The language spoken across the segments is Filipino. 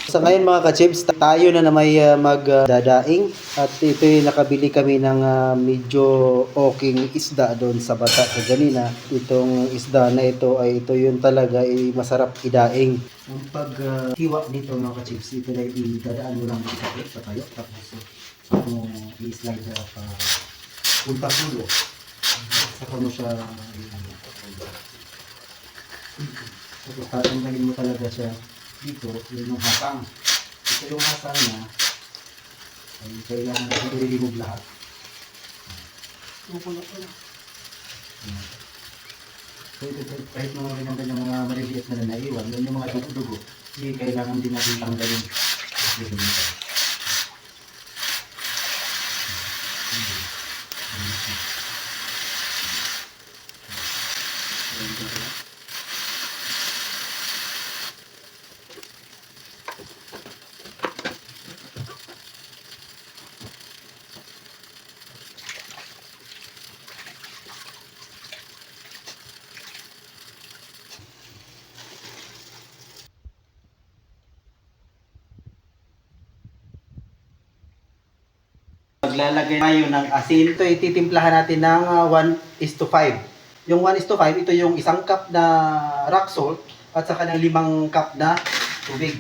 Sa ngayon mga ka-chips, tayo na may magdadaing at ito'y nakabili kami ng medyo oking isda doon sa bata kaganina. Itong isda na ito ay ito yung talaga ay masarap idaing. Ang paghiwa nito mga ka-chips, ito na idadaan mo lang sa tayo tapos i-slide na pa punta pulo. Saka mo siya tapos tatanggalin mo talaga siya dito, yun yung hasang. Ito yung hasang niya ay kailangan natin i-remove lahat. So ito kahit mga ganyan mga maliliit na naiwan, yun yung mga dugo-dugo, hindi kailangan din natin tanggalin. Maglalagay tayo ng asin. Ito ititimplahan natin ng 1:5. Yung 1:5, ito yung isang cup na rock salt at saka ng 5 cup na tubig.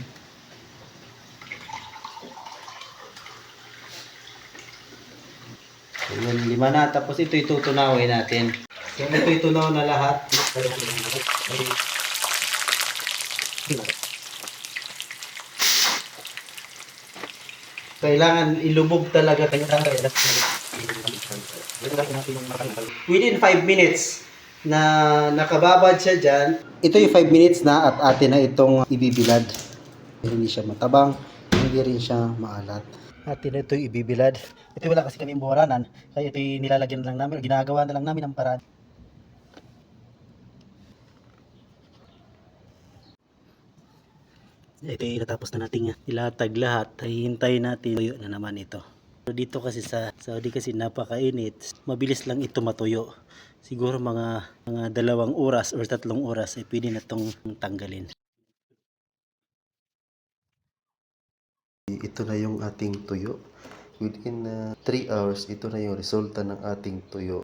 So, yun, 5 na. Tapos ito itutunawin natin. So, ito itunaw na lahat. Kailangan ilubog talaga kayo. Within 5 minutes na nakababad siya dyan, ito yung 5 minutes na at atin na itong ibibilad. Hindi siya matabang, hindi rin siya maalat. Atin na ito ibibilad. Ito wala kasi kami buwaranan, kaya ito nilalagyan lang namin, ginagawa na lang namin ang paraan. Ito yung natapos na natin ilatag lahat, ay hintayin natin tuyo na naman ito. Dito kasi sa Saudi kasi napakainit, mabilis lang ito matuyo. Siguro mga 2 oras or 3 oras ay pwede na itong tanggalin. Ito na yung ating tuyo. Within 3 hours, ito na yung resulta ng ating tuyo.